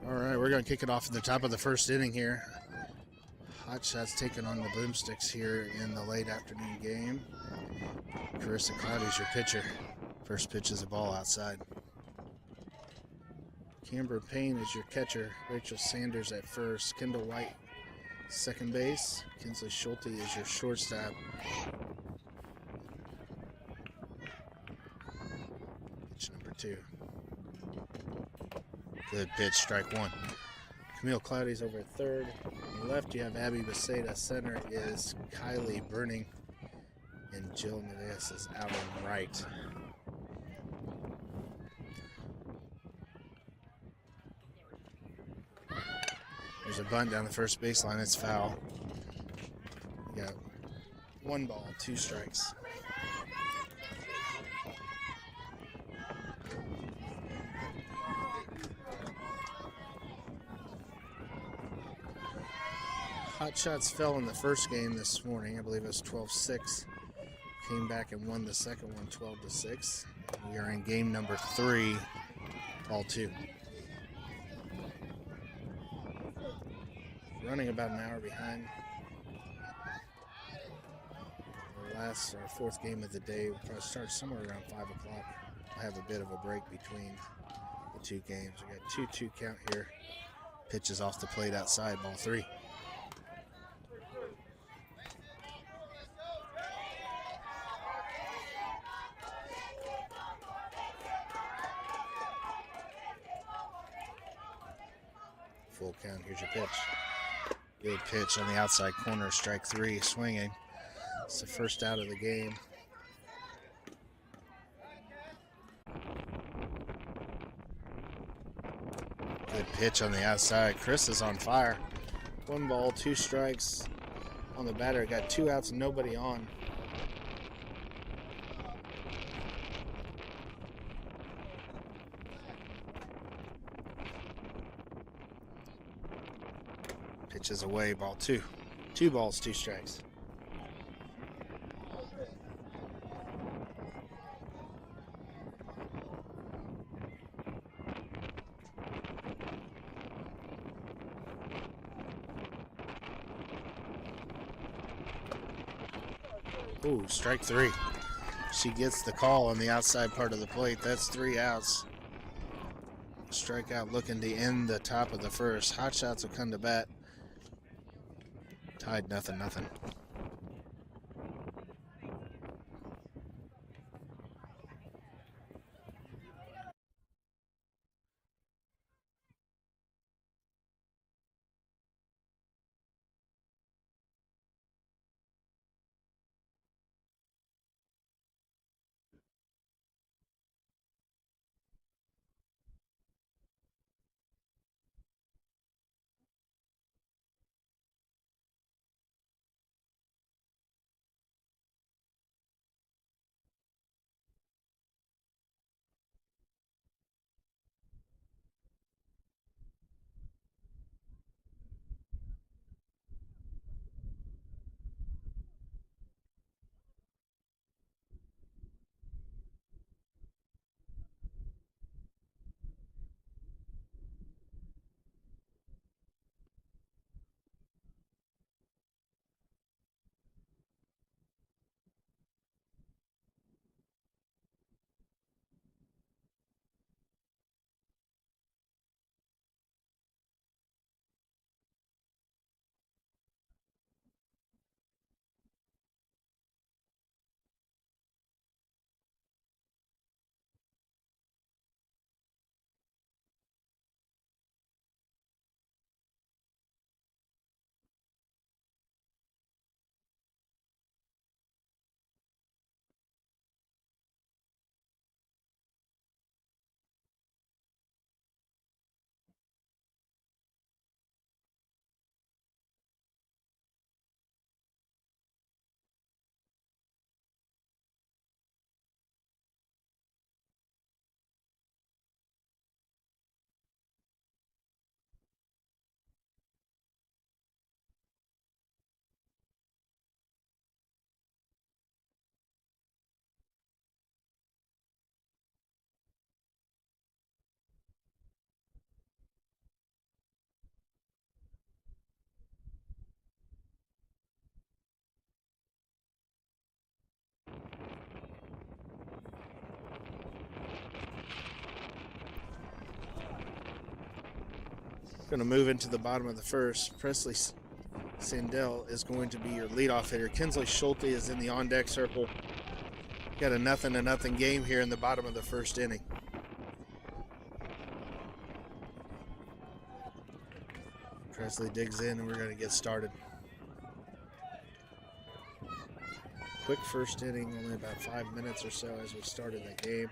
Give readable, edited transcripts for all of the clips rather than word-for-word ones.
All right, we're going to kick it off at the top of the first inning here. Hotshots taking on the Boomstix here in the late afternoon game. Carissa Cloudy's your pitcher. First pitch is a ball outside. Camber Payne is your catcher. Rachel Sanders at first. Kendall White, second base. Kinsley Schulte is your shortstop. Pitch number 2. Good pitch, strike 1. Camille Cloudy's over at third. On the left, you have Abby Beceda. Center is Kylie Burning. And Jill Neves is out on right. There's a bunt down the first baseline. It's foul. You got 1 ball, 2 strikes. Hotshots fell in the first game this morning. I believe it was 12-6. Came back and won the second one 12-6. We are in game number 3, ball 2. Running about an hour behind. Our 4th game of the day will probably start somewhere around 5 o'clock. I have a bit of a break between the 2 games. We got 2-2 count here. Pitches off the plate outside, ball 3. Full count, here's your pitch. Good pitch on the outside corner, strike 3, swinging. It's the first out of the game. Good pitch on the outside. Chris is on fire. 1 ball, 2 strikes on the batter. Got 2 outs, nobody on. Pitches away, ball 2. 2 balls, 2 strikes. Ooh, strike 3. She gets the call on the outside part of the plate. That's 3 outs. Strikeout looking to end the top of the first. Hotshots will come to bat. Tied 0-0. Going to move into the bottom of the first. Presley Sandell is going to be your leadoff hitter. Kinsley Schulte is in the on-deck circle. Got a 0-0 game here in the bottom of the first inning. Presley digs in and we're going to get started. Quick first inning, only about 5 minutes or so as we started the game.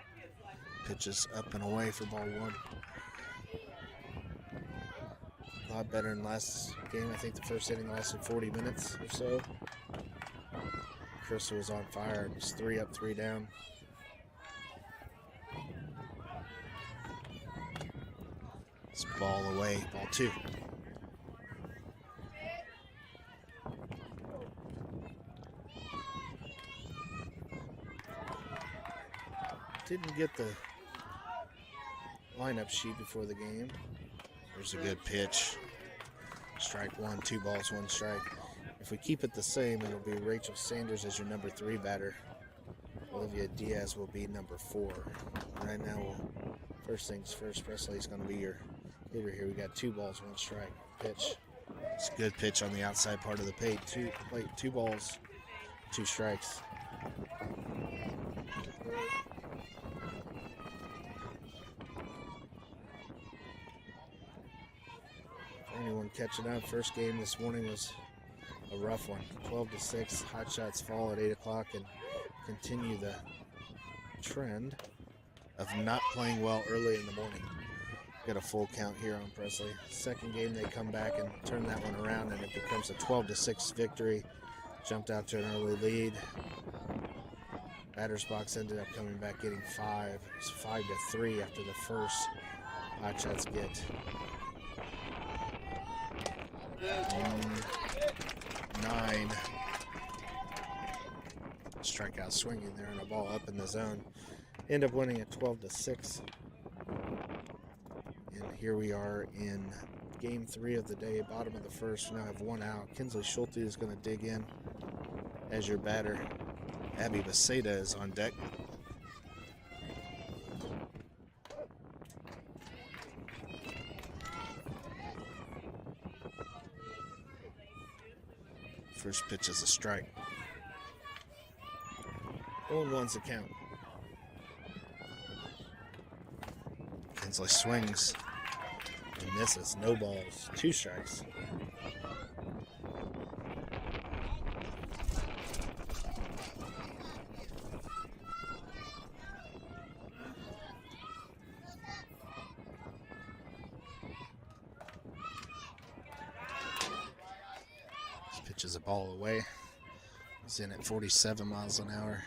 Pitches up and away for ball one. A lot better than last game. I think the first inning lasted 40 minutes or so. Crystal was on fire. It was 3 up, 3 down. It's ball away, ball two. Didn't get the lineup sheet before the game. There's a good pitch. Strike one, 2 balls, 1 strike. If we keep it the same, it'll be Rachel Sanders as your number 3 batter. Olivia Diaz will be number 4. Right now, first things first, Presley's going to be your hitter here. We got 2 balls, 1 strike. Pitch. It's a good pitch on the outside part of the plate. 2 balls, 2 strikes. Anyone catching up, first game this morning was a rough one. 12-6, Hotshots fall at 8 o'clock and continue the trend of not playing well early in the morning. Got a full count here on Presley. Second game they come back and turn that one around and it becomes a 12-6 victory. Jumped out to an early lead. Batter's box ended up coming back getting 5. It was 5-3 after the first. Hotshots get 9. Strikeout swinging there and a ball up in the zone. End up winning at 12-6. And here we are in game 3 of the day, bottom of the first. We now have 1 out. Kinsley Schulte is going to dig in as your batter. Abby Beseda is on deck. First pitch is a strike. 0-1's the count. Kinsley swings and misses. No balls. 2 strikes. Pitches a ball away. He's in at 47 miles an hour.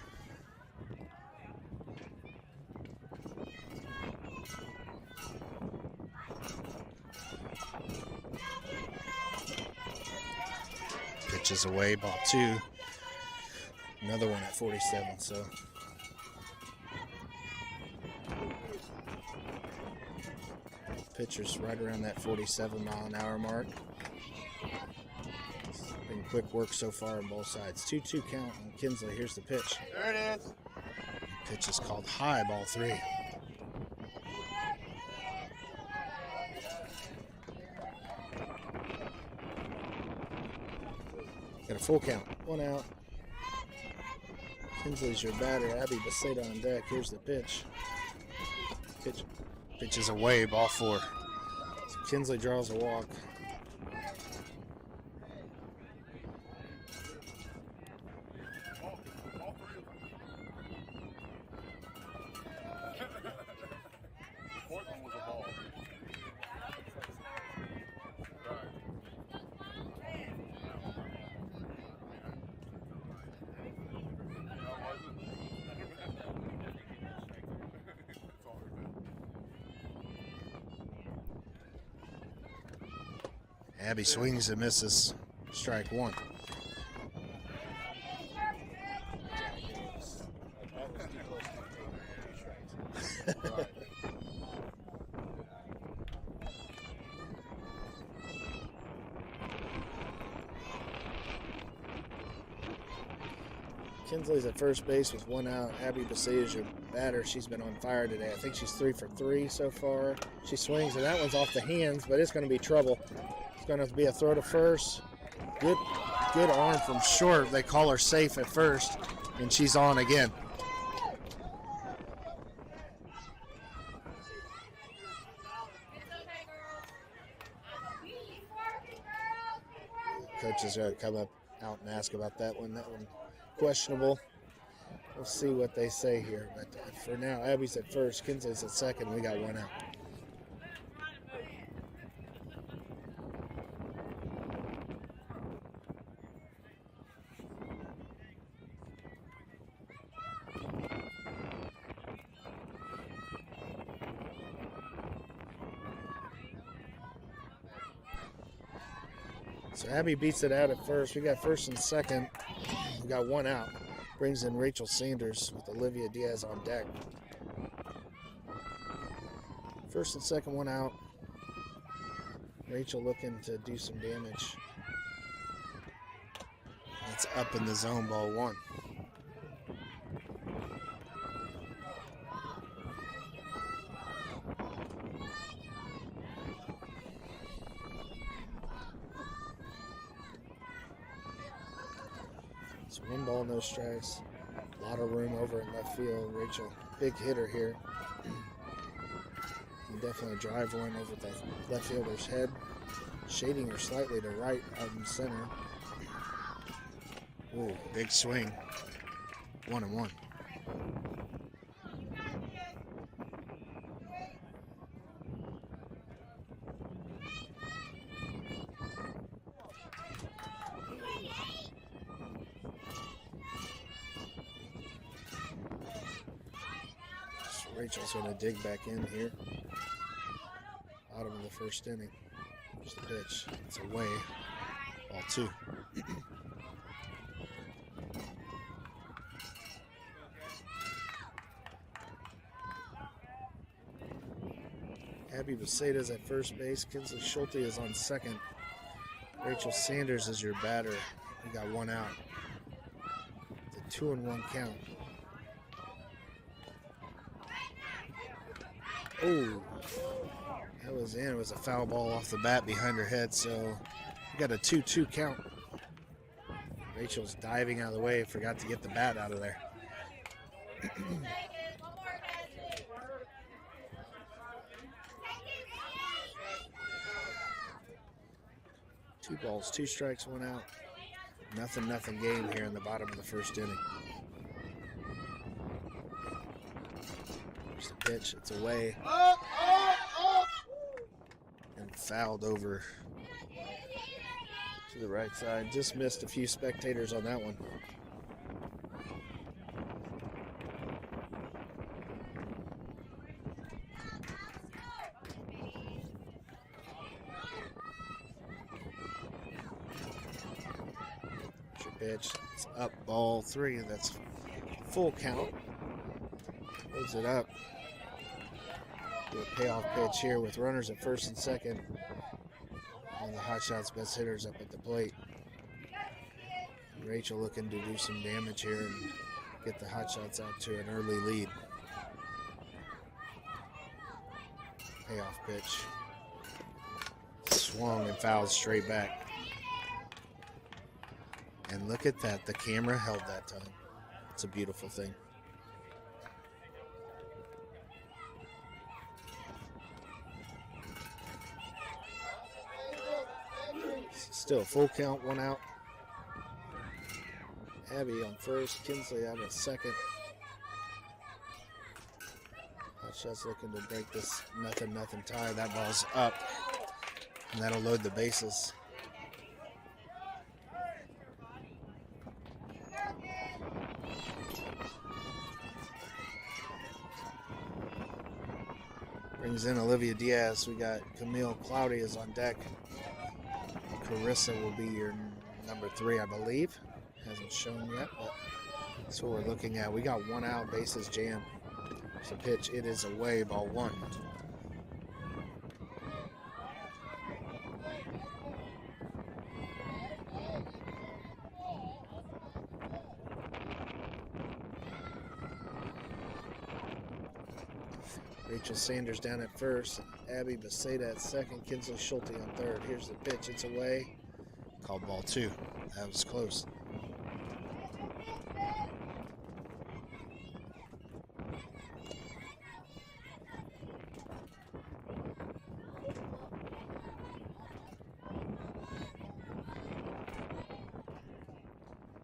Pitches away, ball 2. Another one at 47, so. Pitcher's right around that 47 mile an hour mark. Been quick work so far on both sides. 2-2 count on Kinsley. Here's the pitch. There it is. Pitch is called high, ball 3. Got a full count. 1 out. Kinsley's your batter. Abby Beseda on deck. Here's the pitch. Pitch is away, ball 4. So Kinsley draws a walk. Abby swings and misses. Strike 1. Kinsley's at first base with 1 out. Abby Beseda is your batter. She's been on fire today. I think she's 3 for 3 so far. She swings, and that one's off the hands, but it's going to be trouble. It's going to be a throw to first. Good arm from short. They call her safe at first, and she's on again. Coaches are going to come up out and ask about that one. That one questionable. We'll see what they say here. But for now, Abby's at first, Kinsley's at second. We got one out. So Abby beats it out at first. We got first and second. We got one out. Brings in Rachel Sanders with Olivia Diaz on deck. First and second, one out. Rachel looking to do some damage. It's up in the zone, ball one. It's one ball, no strikes. A lot of room over in left field. Rachel, big hitter here. Can definitely drive one over the left fielder's head. Shading her slightly to right out in center. Ooh, big swing. 1-1. Rachel's going to dig back in here. Bottom of the first inning. Just a pitch. It's away. Ball two. Abby Besaita's at first base. Kinsley Schulte is on second. Rachel Sanders is your batter. We got one out. It's a 2-1 count. Oh, that was in. It was a foul ball off the bat behind her head, so we got a 2-2 count. Rachel's diving out of the way, forgot to get the bat out of there. Two balls, two strikes, one out. Nothing game here in the bottom of the first inning. There's the pitch, it's away. And fouled over to the right side. Just missed a few spectators on that one. Pitch, it's up, ball three. That's full count. Moves it up. Do a payoff pitch here with runners at first and second. And the Hotshots best hitters up at the plate. Rachel looking to do some damage here and get the Hotshots out to an early lead. Payoff pitch. Swung and fouled straight back. And look at that, the camera held that time. It's a beautiful thing. Still full count, one out. Abby on first, Kinsley out at second. Hotshots looking to break this nothing tie. That ball's up, and that'll load the bases. Brings in Olivia Diaz. We got Camille Cloudy is on deck. Carissa will be your number 3, I believe. Hasn't shown yet, but that's what we're looking at. We got one out, bases jammed. It's a pitch. It is away, ball one. Rachel Sanders down at first. Abby Beseda at second. Kinsley Schulte on third. Here's the pitch. It's away. Called ball 2. That was close.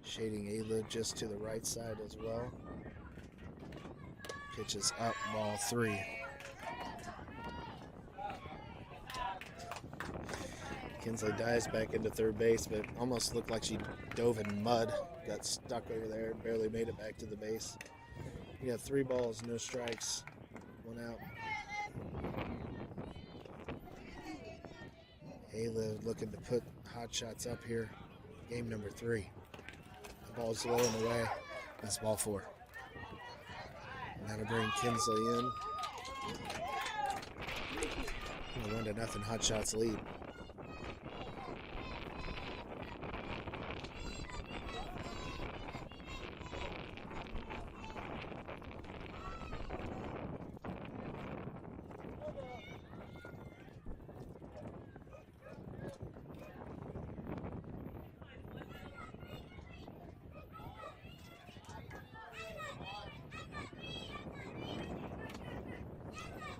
Shading A-Lib just to the right side as well. Pitch is up, ball 3. Kinsley dives back into third base, but almost looked like she dove in mud. Got stuck over there, barely made it back to the base. You got 3 balls, no strikes, 1 out. A-Lib looking to put Hotshots up here. Game number 3. The ball's low and away. That's ball 4. And that'll bring Kinsley in. 1-0 Hotshots lead.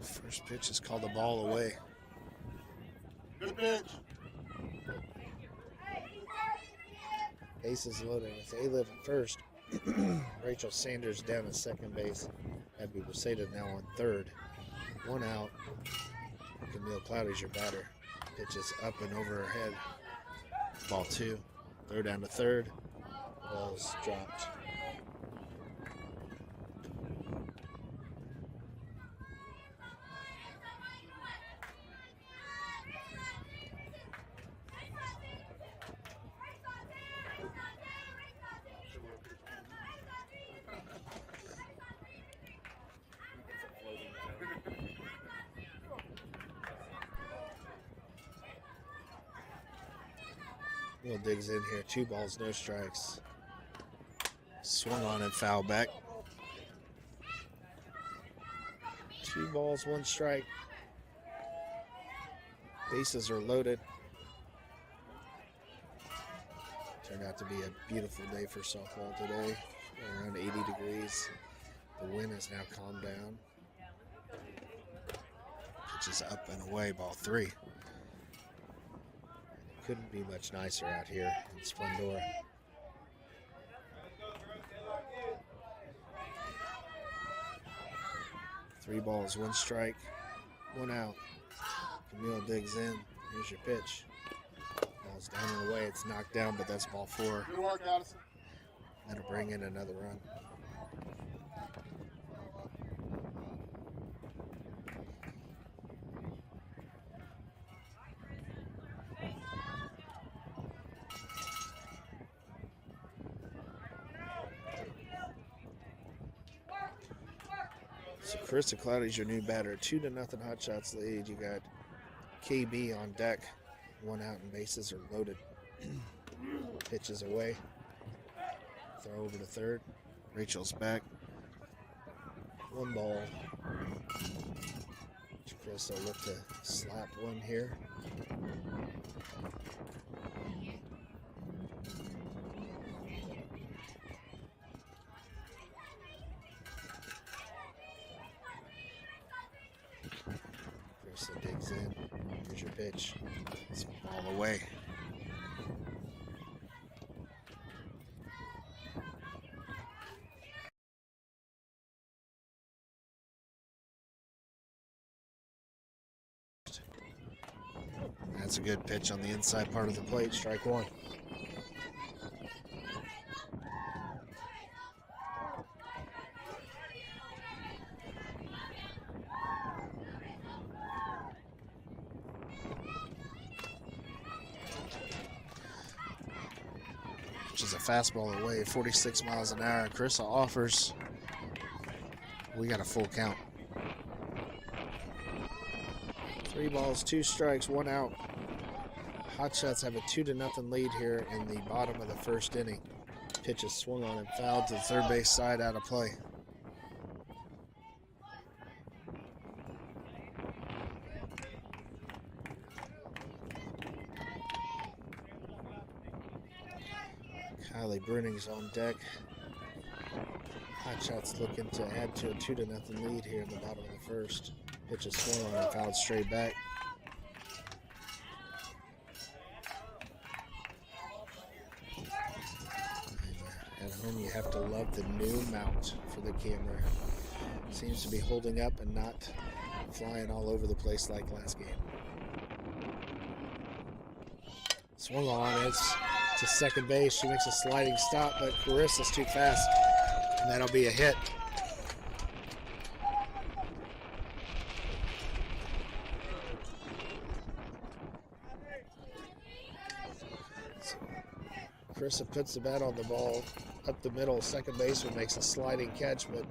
First pitch is called the ball away. Good pitch. Bases loaded with A-Lib at first. Rachel Sanders down at second base. Abby Beseda now on third. 1 out. Camille Cloudy's your batter. Pitch is up and over her head. Ball 2. Throw down to third. Ball's dropped. Will digs in here. 2 balls, no strikes. Swung on and foul back. 2 balls, 1 strike. Bases are loaded. Turned out to be a beautiful day for softball today. Around 80 degrees. The wind has now calmed down. Pitch is up and away, ball 3. Couldn't be much nicer out here in Splendora. Three balls, 1 strike, 1 out. Camille digs in. Here's your pitch. Ball's down and away. It's knocked down, but that's ball 4. Good work, Addison. That'll bring in another run. So Carissa Cloudy's your new batter. 2-0 Hotshots lead. You got KB on deck. 1 out and bases are loaded. Pitches away. Throw over to third. Rachel's back. 1 ball. Carissa will look to slap one here. Carissa digs in. Here's your pitch. It's all the way. That's a good pitch on the inside part of the plate. Strike 1. Which is a fastball away, 46 miles an hour. Carissa offers. We got a full count. 3 balls, 2 strikes, 1 out. Hotshots have a 2-0 lead here in the bottom of the first inning. Pitch is swung on and fouled to the third base side, out of play. Kylie Bruning's on deck. Hotshots looking to add to a 2-0 lead here in the bottom of the first. Pitch is swung on and fouled straight back. And at home, you have to love the new mount for the camera. Seems to be holding up and not flying all over the place like last game. Swung on, it's to second base. She makes a sliding stop, but Carissa's too fast, and that'll be a hit. So Carissa puts the bat on the ball up the middle. Second baseman makes a sliding catch, but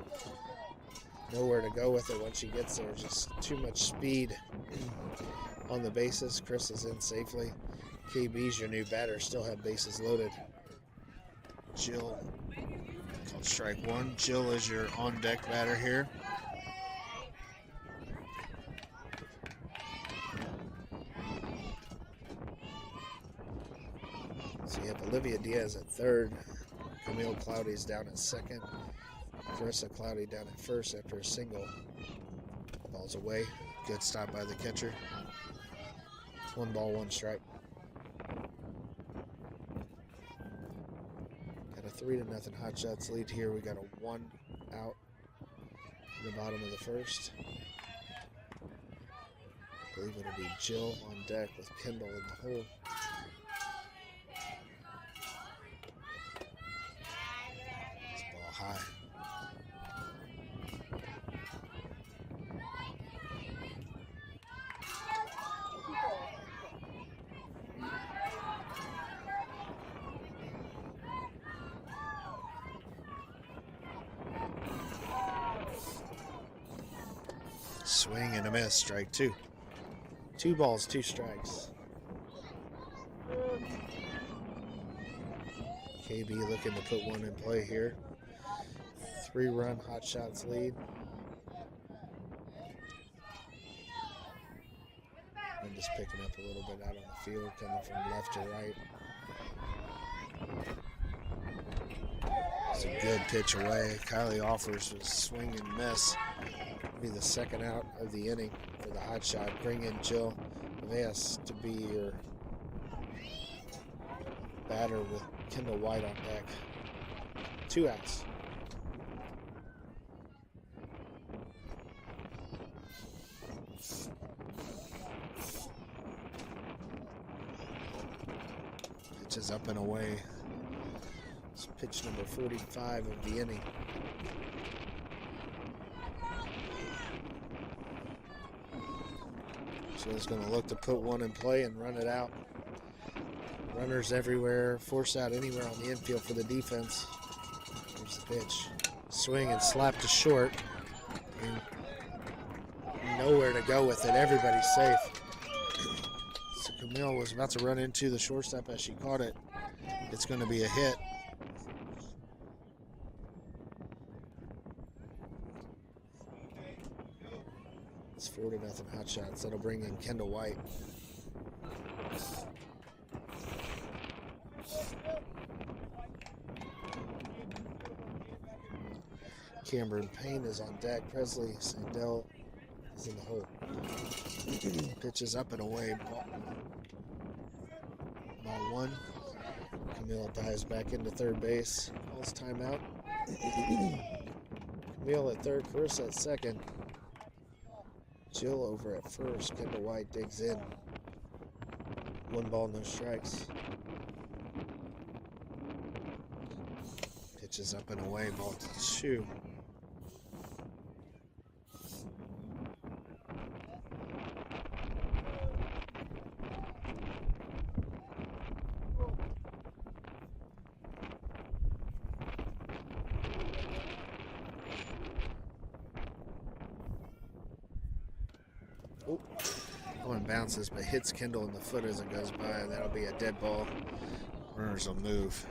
nowhere to go with it once she gets there. Just too much speed on the bases. Chris is in safely. KB's your new batter, still have bases loaded. Jill, called strike one. Jill is your on-deck batter here. So you have Olivia Diaz at third. Camille Cloudy's down at second. Carissa Cloudy down at first after a single. Ball's away. Good stop by the catcher. 1 ball, 1 strike. Got a 3-0 Hotshots lead here. We got a 1 out in the bottom of the first. I believe it'll be Jill on deck with Kendall in the hole. This ball high. Swing and a miss, strike 2. 2 balls, 2 strikes. KB looking to put one in play here. 3-run Hotshots lead. And just picking up a little bit out on the field, coming from left to right. It's a good pitch away. Kylie offers a swing and miss. Be the second out of the inning for the hot shot. Bring in Jill Nevaez to be your batter with Kendall White on deck. 2 outs. Pitch is up and away. It's pitch number 45 of the inning. So he's going to look to put one in play and run it out. Runners everywhere, force out anywhere on the infield for the defense. Here's the pitch. Swing and slap to short. And nowhere to go with it. Everybody's safe. So Camille was about to run into the shortstop as she caught it. It's going to be a hit. It's 4-0 Hotshots. That'll bring in Kendall White. Cameron Payne is on deck. Presley Sandell is in the hole. Pitch is up and away. Ball 1. Camille dives back into third base. Calls timeout. Camille at third, Carissa at second. Jill over at first. Kendall White digs in. 1 ball, no strikes. Pitch is up and away. Ball 2. One bounces but hits Kendall in the foot as it goes by. That'll be a dead ball. Runners will move.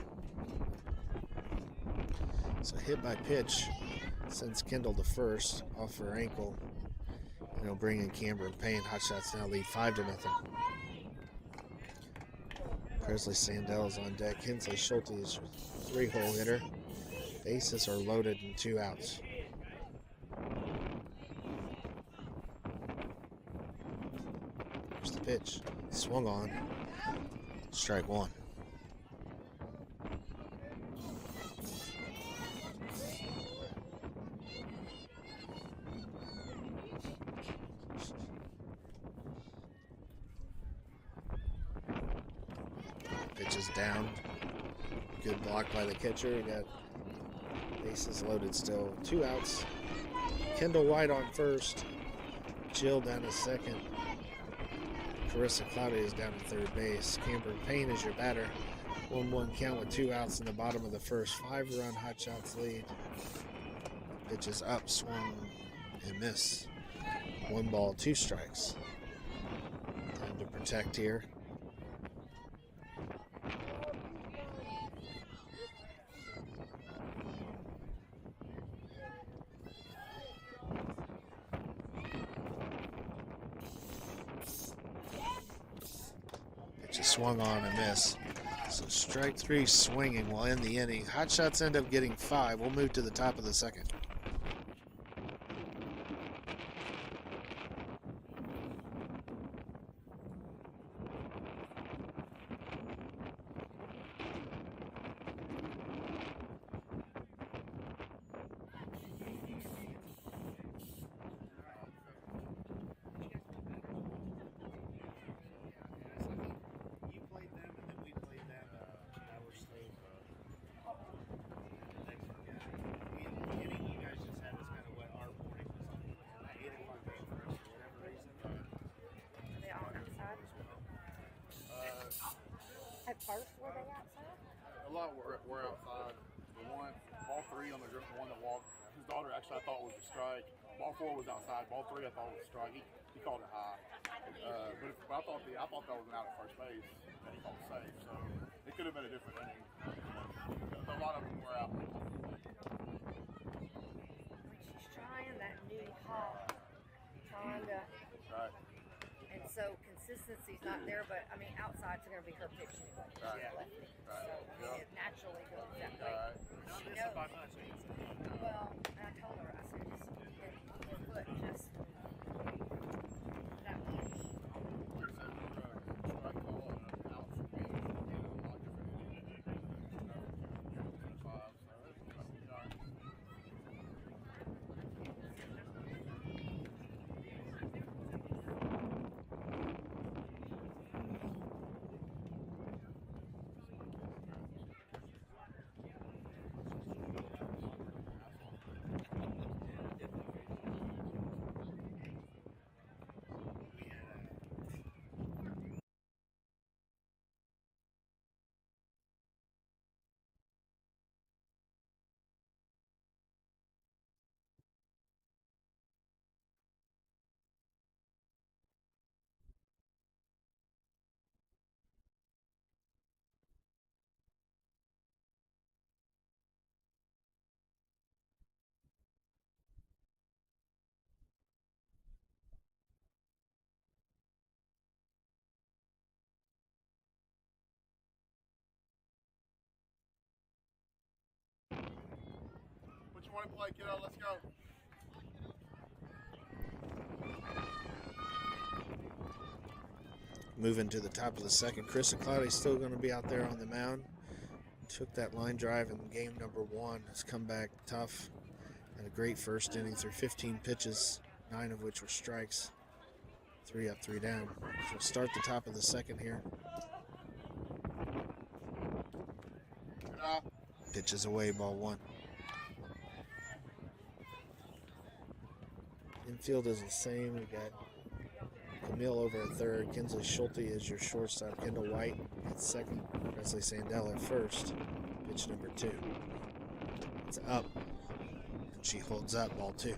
So hit by pitch sends Kendall to first off her ankle. And it'll bring in Cameron Payne. Hotshots now lead 5-0. Presley Sandell is on deck. Kinsley Schulte is your 3-hole hitter. Bases are loaded and 2 outs. Here's the pitch. Swung on. Strike 1. Pitch is down. Good block by the catcher. You got bases loaded still. 2 outs. Kendall White on first. Jill down to second. Carissa Cloudy is down to third base. Cameron Payne is your batter. 1-1 count with 2 outs in the bottom of the first. 5-run Hotshots lead. Pitch is up, swung, and miss. 1 ball, 2 strikes. Time to protect here. Pitch is swung on and miss. So strike 3 swinging will end the inning. Hotshots end up getting 5. We'll move to the top of the second. At first, were they outside? A lot were outside. The one, ball 3 on the one that walked, his daughter actually I thought was a strike. Ball 4 was outside. Ball 3 I thought was a strike. He called it high. But I thought that was an out at first base, and he called it safe. So it could have been a different inning. A lot of them were out. She's trying that new hop, trying to, Right. and so consistency's not there. But I mean, outside's going to be her pitch anyway. Right. She's lefty, Right. so Yep. it naturally goes that way. Right. She knows. Well, and I told her, I said, just her foot just that much. What you want to play, kiddo? Let's go. Moving to the top of the second. Carissa Cloudy's still going to be out there on the mound. Took that line drive in game number 1. Has come back tough. Had a great first inning through 15 pitches, 9 of which were strikes. 3 up, 3 down. So we'll start the top of the second here. Pitches away, ball 1. Infield is the same. We got Camille over at third. Kinsley Schulte is your shortstop. Kendall White at second. Presley Sandell at first. Pitch number 2. It's up. And she holds up, ball 2.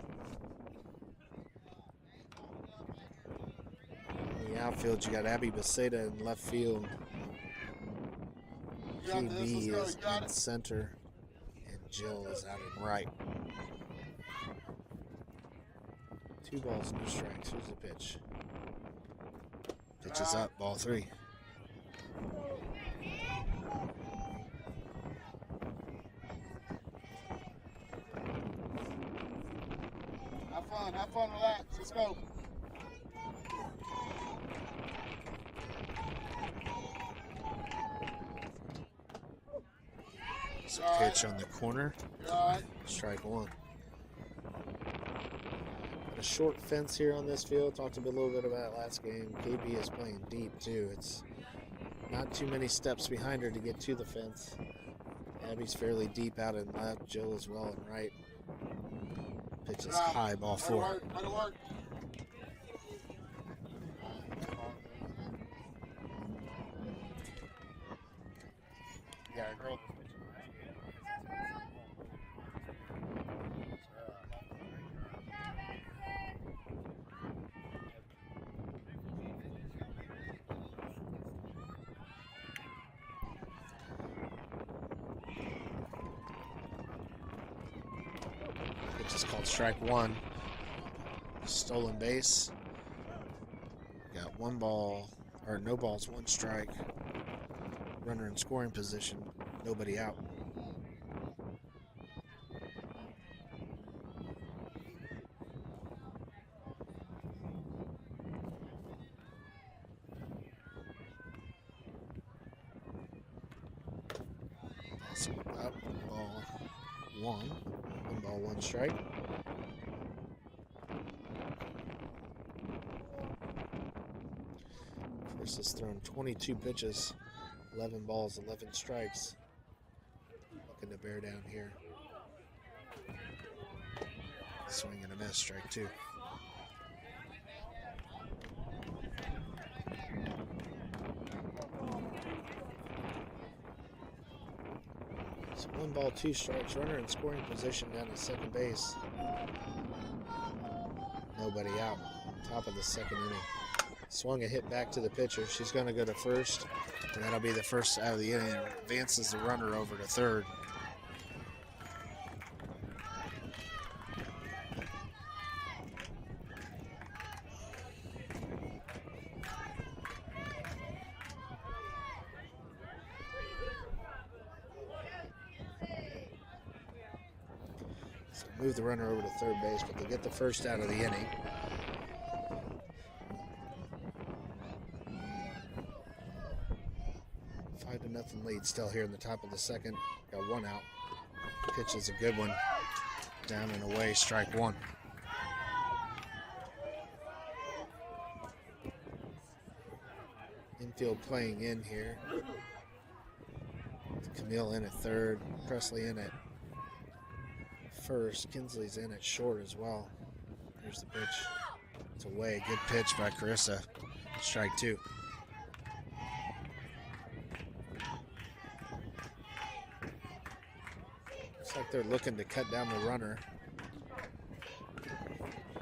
In the outfield, you got Abby Beceda in left field. QB is in center. And Jill is out in right. 2 balls, no strikes. Here's the pitch. Pitch is up, ball 3. fun. Have fun. Relax. Let's go. So pitch on the corner. Strike one. A short fence here on this field. Talked a little bit about it last game. KB is playing deep too. It's not too many steps behind her to get to the fence. Abby's fairly deep out in left. Jill as well in right. Pitch is high, ball four. Yeah, girl. Pitch is called strike one. Stolen base. Got one ball, or no balls, one strike. Runner in scoring position, nobody out. So up, ball one. One ball, one strike. Chris has thrown 22 pitches, 11 balls, 11 strikes. Looking to bear down here. Swing and a miss, strike two. So one ball, two strikes. Runner in scoring position down to second base. Nobody out. Top of the second inning. Swung a hit back to the pitcher. She's going to go to first, and that'll be the first out of the inning. Advances the runner over to third. So move the runner over to third base, but they get the first out of the inning. Nothing lead still here in the top of the second. Got one out. Pitch is a good one. Down and away, strike one. Infield playing in here. Camille in at third. Presley in at first. Kinsley's in at short as well. Here's the pitch. It's away. Good pitch by Carissa. Strike two. Looks like they're looking to cut down the runner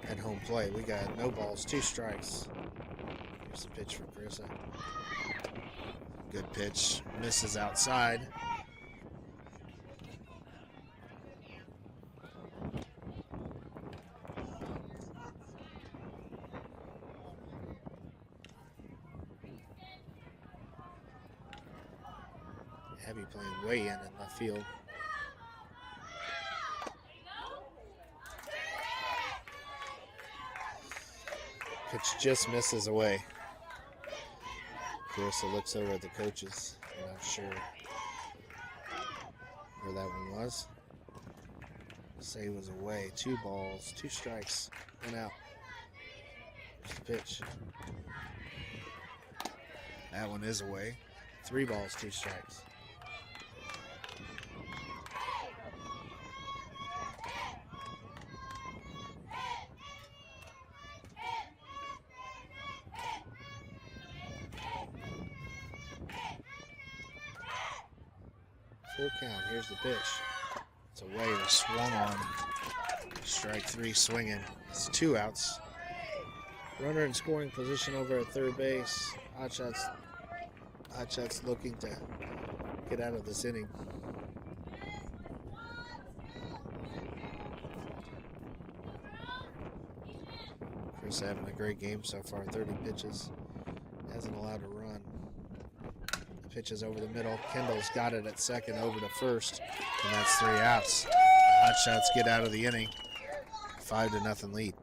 at home plate. We got no balls, two strikes. Here's the pitch for Carissa. Good pitch. Misses outside. Abby playing way in left field. Pitch just misses away. Carissa looks over at the coaches. I'm not sure where that one was. Say it was away. Two balls, two strikes, one out. Here's the pitch. That one is away. Three balls, two strikes. Full count. Here's the pitch. It's away. They swung on. Strike three swinging. It's two outs. Runner in scoring position over at third base. Hotshots looking to get out of this inning. Chris having a great game so far. 30 pitches. Hasn't allowed a run. Pitches over the middle. Kendall's got it at second over to first, and that's three outs. Hotshots get out of the inning. 5-0 lead.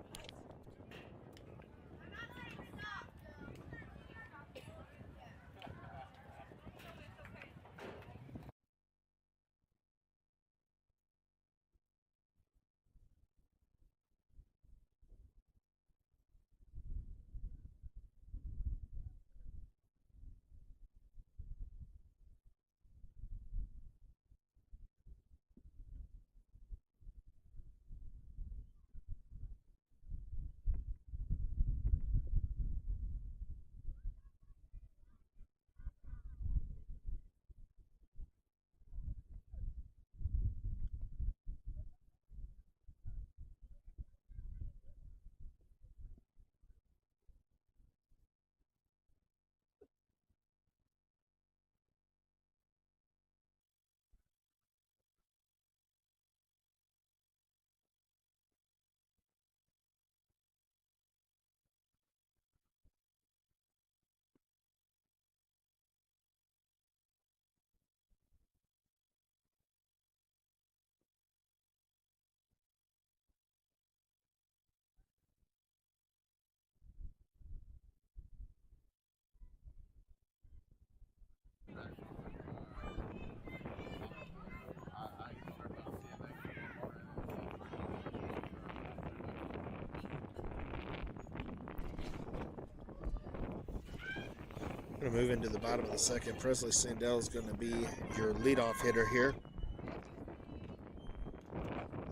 Going to move into the bottom of the second. Presley Sandell is going to be your leadoff hitter here.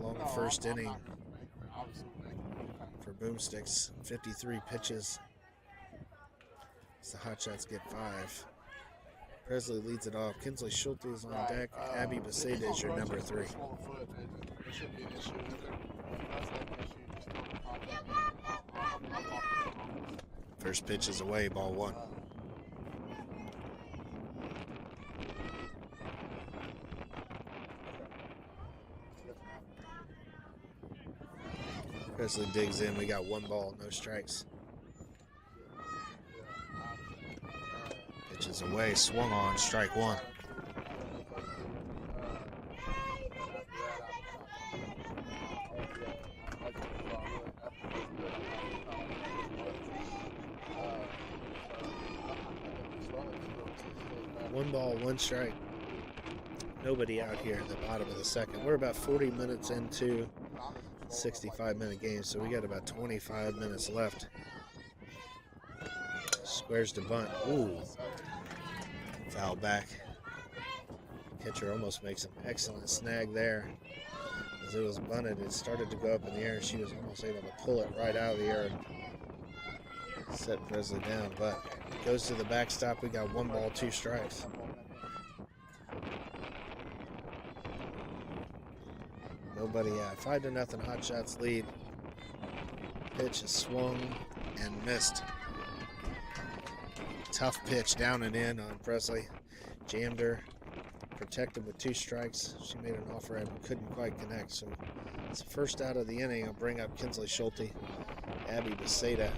Long first inning for Boomstix. 53 pitches. As the Hotshots get 5. Presley leads it off. Kinsley Schulte is on deck. Abby Beseda is your number 3. First pitch is away, ball 1. Presley digs in. We got 1 ball, no strikes. Pitch is away, swung on, strike 1. One ball, 1 strike. Nobody out here in the bottom of the second. We're about 40 minutes into 65-minute game, so we got about 25 minutes left. Squares to bunt. Ooh. Foul back. Catcher almost makes an excellent snag there. As it was bunted, it started to go up in the air, and she was almost able to pull it right out of the air and set Presley down. But it goes to the backstop. We got 1 ball, 2 strikes. Nobody out. 5-0 Hotshots lead. Pitch is swung and missed. Tough pitch down and in on Presley. Jammed her. Protected with 2 strikes. She made an offer and couldn't quite connect. So it's the first out of the inning. I'll bring up Kinsley Schulte. Abby Beseda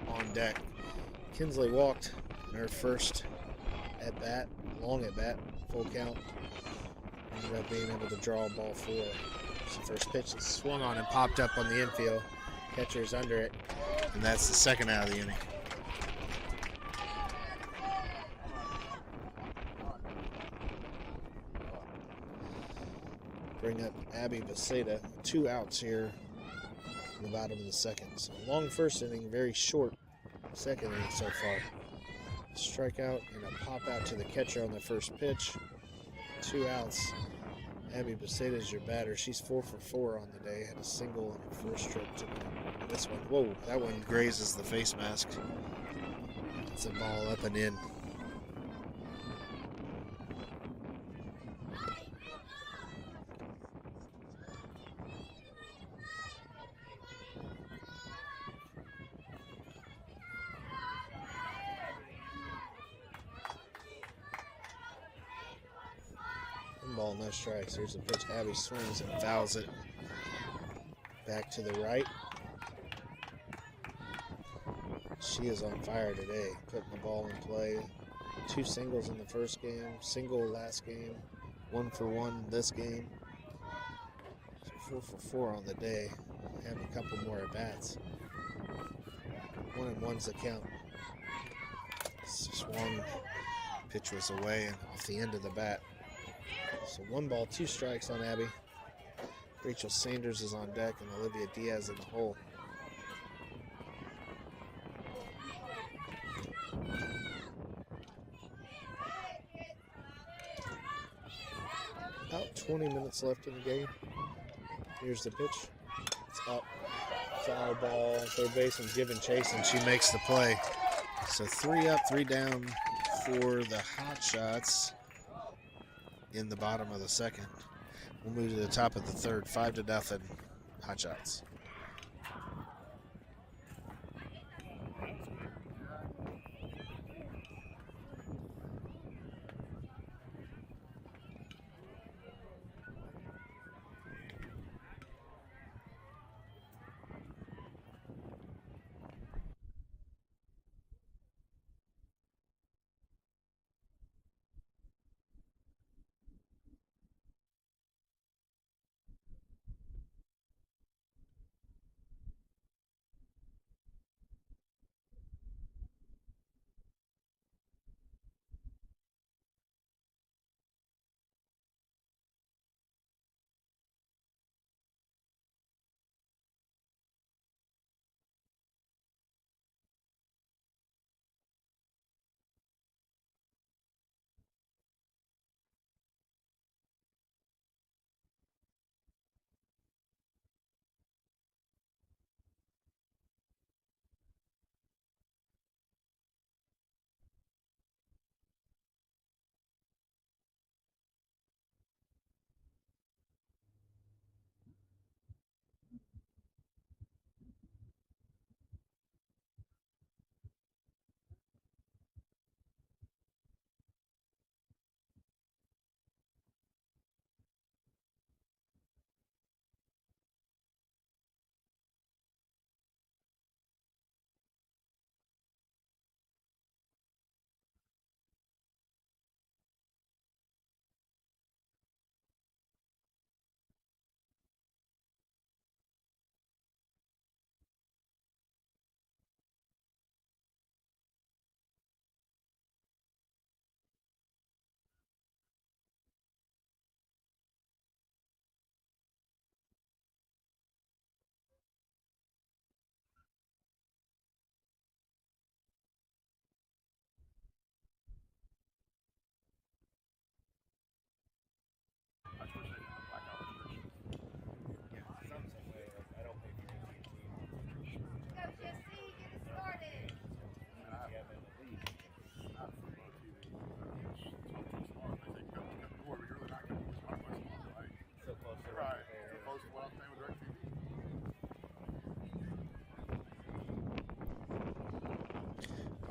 on deck. Kinsley walked in her first at bat, long at bat, full count. Ended up being able to draw ball 4. So first pitch is swung on and popped up on the infield. Catcher's under it, and that's the second out of the inning. Bring up Abby Beseda. 2 outs here in the bottom of the second. So long first inning, very short second inning so far. Strikeout and a pop out to the catcher on the first pitch. 2 outs. Abby Beseda is your batter. She's 4 for 4 on the day. Had a single on her first trip to this one. Whoa, that one grazes the face mask. It's a ball up and in. Ball, no strikes. Here's a pitch. Abby swings and fouls it back to the right. She is on fire today, putting the ball in play. 2 singles in the first game, single last game, 1 for 1 this game. So 4 for 4 on the day. Have a couple more at bats. 1-1's the count. Swung. Pitch was away and off the end of the bat. So 1 ball, 2 strikes on Abby. Rachel Sanders is on deck and Olivia Diaz in the hole. About 20 minutes left in the game. Here's the pitch. It's up. Foul ball. Third baseman's giving chase and she makes the play. So 3 up, 3 down for the Hotshots in the bottom of the second. We'll move to the top of the third. 5-0 Hotshots.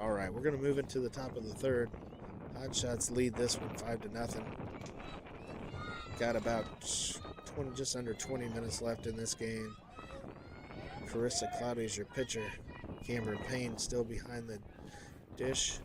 All right, we're going to move into the top of the third. Hotshots lead this one 5-0. Got about 20, just under 20 minutes left in this game. Carissa Cloudy is your pitcher. Cameron Payne still behind the dish.